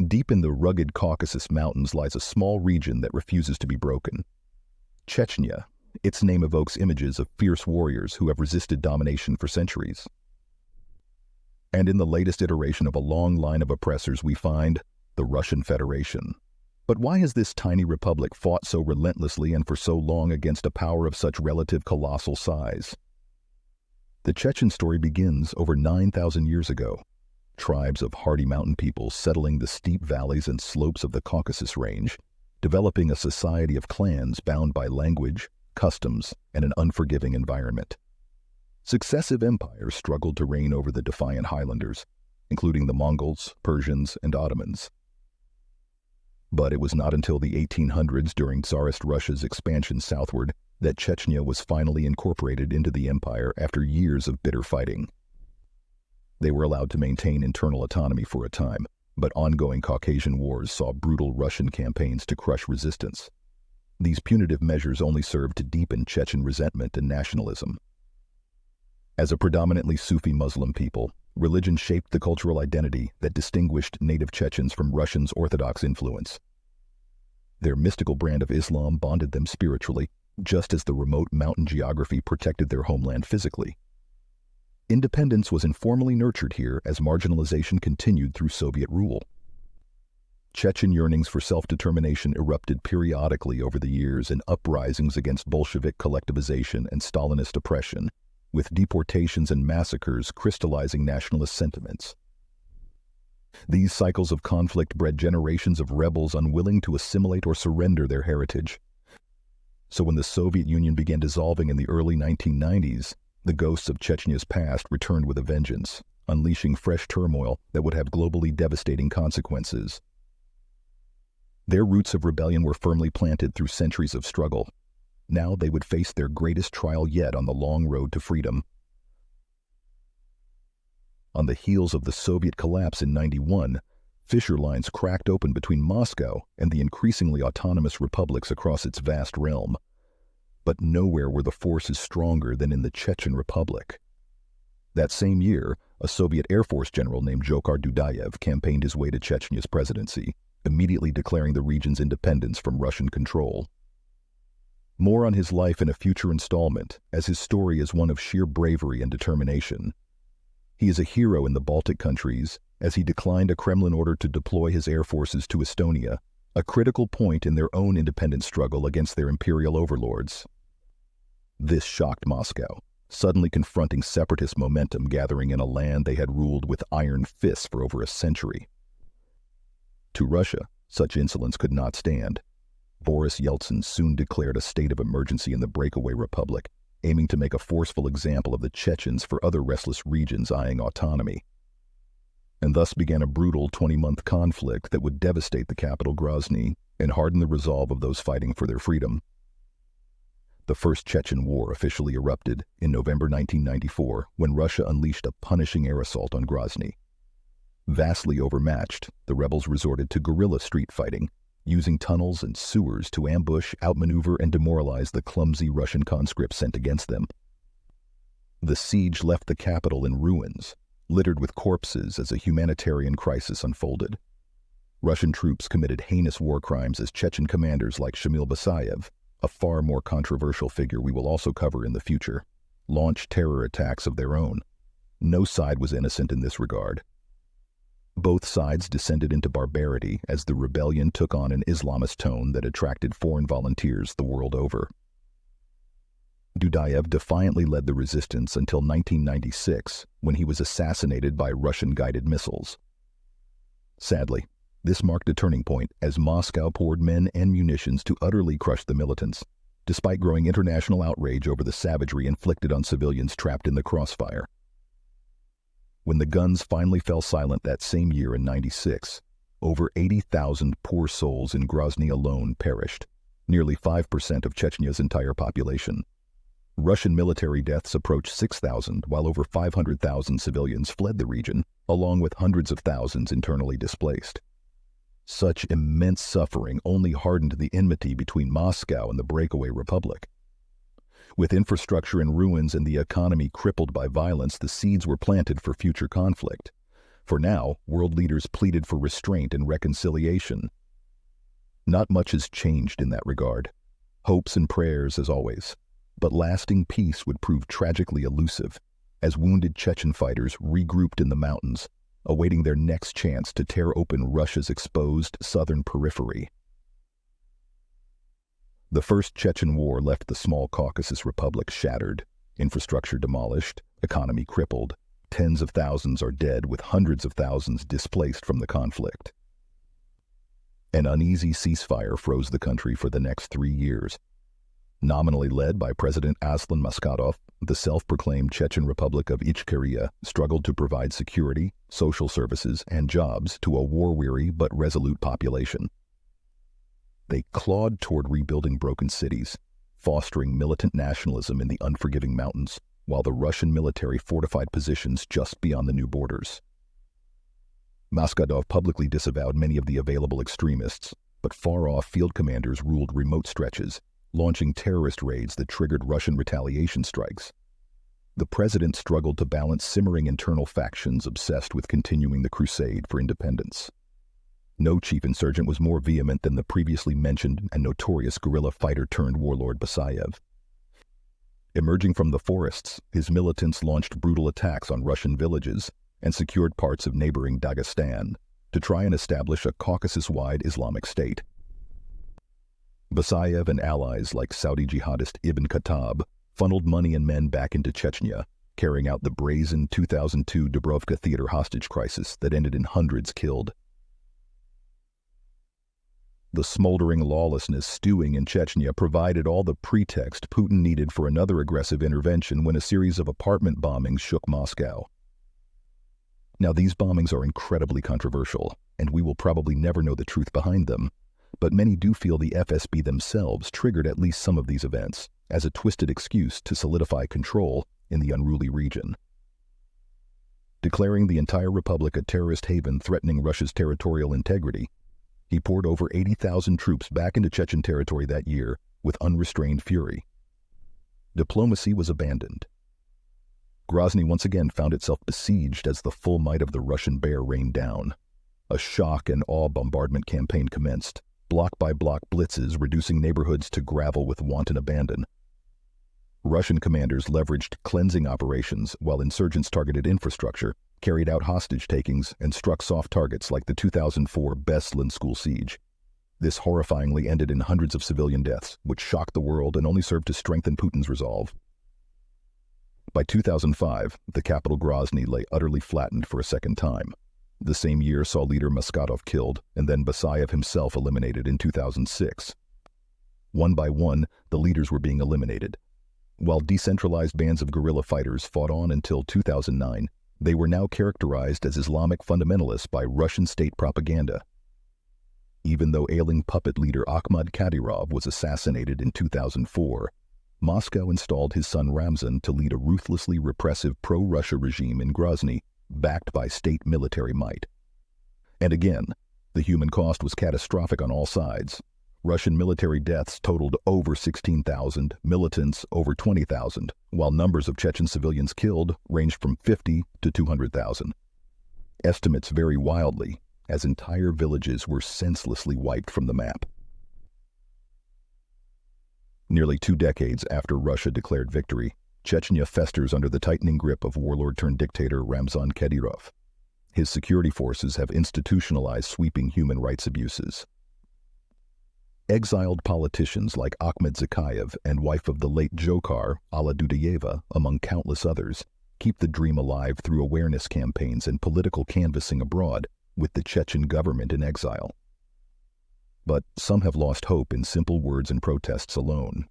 Deep in the rugged Caucasus Mountains lies a small region that refuses to be broken. Chechnya. Its name evokes images of fierce warriors who have resisted domination for centuries. And in the latest iteration of a long line of oppressors we find the Russian Federation. But why has this tiny republic fought so relentlessly and for so long against a power of such relative colossal size? The Chechen story begins over 9,000 years ago. Tribes of hardy mountain peoples settling the steep valleys and slopes of the Caucasus Range, developing a society of clans bound by language, customs, and an unforgiving environment. Successive empires struggled to reign over the defiant highlanders, including the Mongols, Persians, and Ottomans. But it was not until the 1800s, during Tsarist Russia's expansion southward, that Chechnya was finally incorporated into the empire after years of bitter fighting. They were allowed to maintain internal autonomy for a time, but ongoing Caucasian wars saw brutal Russian campaigns to crush resistance. These punitive measures only served to deepen Chechen resentment and nationalism. As a predominantly Sufi Muslim people, religion shaped the cultural identity that distinguished native Chechens from Russians' Orthodox influence. Their mystical brand of Islam bonded them spiritually, just as the remote mountain geography protected their homeland physically. Independence was informally nurtured here as marginalization continued through Soviet rule. Chechen yearnings for self-determination erupted periodically over the years in uprisings against Bolshevik collectivization and Stalinist oppression, with deportations and massacres crystallizing nationalist sentiments. These cycles of conflict bred generations of rebels unwilling to assimilate or surrender their heritage. So when the Soviet Union began dissolving in the early 1990s, the ghosts of Chechnya's past returned with a vengeance, unleashing fresh turmoil that would have globally devastating consequences. Their roots of rebellion were firmly planted through centuries of struggle. Now they would face their greatest trial yet on the long road to freedom. On the heels of the Soviet collapse in '91, fissure lines cracked open between Moscow and the increasingly autonomous republics across its vast realm. But nowhere were the forces stronger than in the Chechen Republic. That same year, a Soviet Air Force general named Dzhokhar Dudayev campaigned his way to Chechnya's presidency, immediately declaring the region's independence from Russian control. More on his life in a future installment, as his story is one of sheer bravery and determination. He is a hero in the Baltic countries, as he declined a Kremlin order to deploy his air forces to Estonia, a critical point in their own independence struggle against their imperial overlords. This shocked Moscow, suddenly confronting separatist momentum gathering in a land they had ruled with iron fists for over a century. To Russia, such insolence could not stand. Boris Yeltsin soon declared a state of emergency in the breakaway republic, aiming to make a forceful example of the Chechens for other restless regions eyeing autonomy. And thus began a brutal 20-month conflict that would devastate the capital Grozny and harden the resolve of those fighting for their freedom. The First Chechen War officially erupted in November 1994 when Russia unleashed a punishing air assault on Grozny. Vastly overmatched, the rebels resorted to guerrilla street fighting, using tunnels and sewers to ambush, outmaneuver, and demoralize the clumsy Russian conscripts sent against them. The siege left the capital in ruins, littered with corpses as a humanitarian crisis unfolded. Russian troops committed heinous war crimes as Chechen commanders like Shamil Basayev, a far more controversial figure we will also cover in the future, launched terror attacks of their own. No side was innocent in this regard. Both sides descended into barbarity as the rebellion took on an Islamist tone that attracted foreign volunteers the world over. Dudayev defiantly led the resistance until 1996, when he was assassinated by Russian-guided missiles. Sadly, this marked a turning point as Moscow poured men and munitions to utterly crush the militants, despite growing international outrage over the savagery inflicted on civilians trapped in the crossfire. When the guns finally fell silent that same year in '96, over 80,000 poor souls in Grozny alone perished, nearly 5% of Chechnya's entire population. Russian military deaths approached 6,000, while over 500,000 civilians fled the region, along with hundreds of thousands internally displaced. Such immense suffering only hardened the enmity between Moscow and the breakaway republic. With infrastructure in ruins and the economy crippled by violence, the seeds were planted for future conflict. For now, world leaders pleaded for restraint and reconciliation. Not much has changed in that regard. Hopes and prayers as always. But lasting peace would prove tragically elusive, as wounded Chechen fighters regrouped in the mountains, awaiting their next chance to tear open Russia's exposed southern periphery. The First Chechen War left the small Caucasus republic shattered, infrastructure demolished, economy crippled. Tens of thousands are dead, with hundreds of thousands displaced from the conflict. An uneasy ceasefire froze the country for the next 3 years. Nominally led by President Aslan Maskhadov, the self-proclaimed Chechen Republic of Ichkeria struggled to provide security, social services, and jobs to a war-weary but resolute population. They clawed toward rebuilding broken cities, fostering militant nationalism in the unforgiving mountains, while the Russian military fortified positions just beyond the new borders. Maskhadov publicly disavowed many of the available extremists, but far-off field commanders ruled remote stretches, launching terrorist raids that triggered Russian retaliation strikes. The president struggled to balance simmering internal factions obsessed with continuing the crusade for independence. No chief insurgent was more vehement than the previously mentioned and notorious guerrilla fighter-turned-warlord Basayev. Emerging from the forests, his militants launched brutal attacks on Russian villages and secured parts of neighboring Dagestan to try and establish a Caucasus-wide Islamic state. Basayev and allies like Saudi jihadist Ibn Khattab funneled money and men back into Chechnya, carrying out the brazen 2002 Dubrovka theater hostage crisis that ended in hundreds killed. The smoldering lawlessness stewing in Chechnya provided all the pretext Putin needed for another aggressive intervention when a series of apartment bombings shook Moscow. Now, these bombings are incredibly controversial, and we will probably never know the truth behind them, but many do feel the FSB themselves triggered at least some of these events as a twisted excuse to solidify control in the unruly region. Declaring the entire republic a terrorist haven threatening Russia's territorial integrity, he poured over 80,000 troops back into Chechen territory that year with unrestrained fury. Diplomacy was abandoned. Grozny once again found itself besieged as the full might of the Russian bear rained down. A shock and awe bombardment campaign commenced, block by block blitzes reducing neighborhoods to gravel with wanton abandon. Russian commanders leveraged cleansing operations while insurgents targeted infrastructure, carried out hostage takings, and struck soft targets like the 2004 Beslan school siege. This horrifyingly ended in hundreds of civilian deaths, which shocked the world and only served to strengthen Putin's resolve. By 2005, the capital Grozny lay utterly flattened for a second time. The same year saw leader Maskhadov killed, and then Basayev himself eliminated in 2006. One by one, the leaders were being eliminated. While decentralized bands of guerrilla fighters fought on until 2009, they were now characterized as Islamic fundamentalists by Russian state propaganda. Even though ailing puppet leader Akhmad Kadyrov was assassinated in 2004, Moscow installed his son Ramzan to lead a ruthlessly repressive pro-Russia regime in Grozny, backed by state military might. And again, the human cost was catastrophic on all sides. Russian military deaths totaled over 16,000, militants over 20,000, while numbers of Chechen civilians killed ranged from 50 to 200,000. Estimates vary wildly, as entire villages were senselessly wiped from the map. Nearly 2 decades after Russia declared victory, Chechnya festers under the tightening grip of warlord-turned-dictator Ramzan Kadyrov. His security forces have institutionalized sweeping human rights abuses. Exiled politicians like Akhmed Zakayev and wife of the late Dzhokhar, Alla Dudayeva, among countless others, keep the dream alive through awareness campaigns and political canvassing abroad, with the Chechen government in exile. But some have lost hope in simple words and protests alone.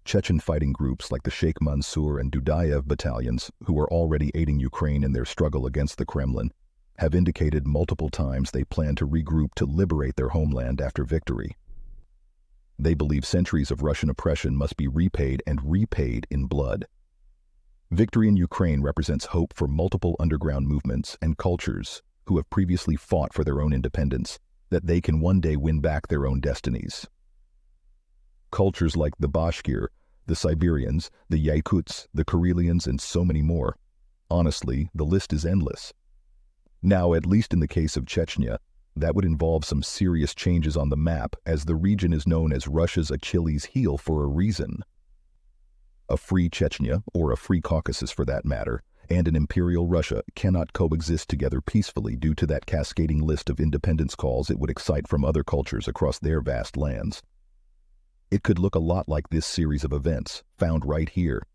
Chechen fighting groups like the Sheikh Mansour and Dudayev battalions, who are already aiding Ukraine in their struggle against the Kremlin, have indicated multiple times they plan to regroup to liberate their homeland after victory. They believe centuries of Russian oppression must be repaid and repaid in blood. Victory in Ukraine represents hope for multiple underground movements and cultures who have previously fought for their own independence, that they can one day win back their own destinies. Cultures like the Bashkir, the Siberians, the Yakuts, the Karelians, and so many more. Honestly, the list is endless. Now, at least in the case of Chechnya, that would involve some serious changes on the map, as the region is known as Russia's Achilles heel for a reason. A free Chechnya, or a free Caucasus for that matter, and an imperial Russia cannot coexist together peacefully due to that cascading list of independence calls it would excite from other cultures across their vast lands. It could look a lot like this series of events, found right here,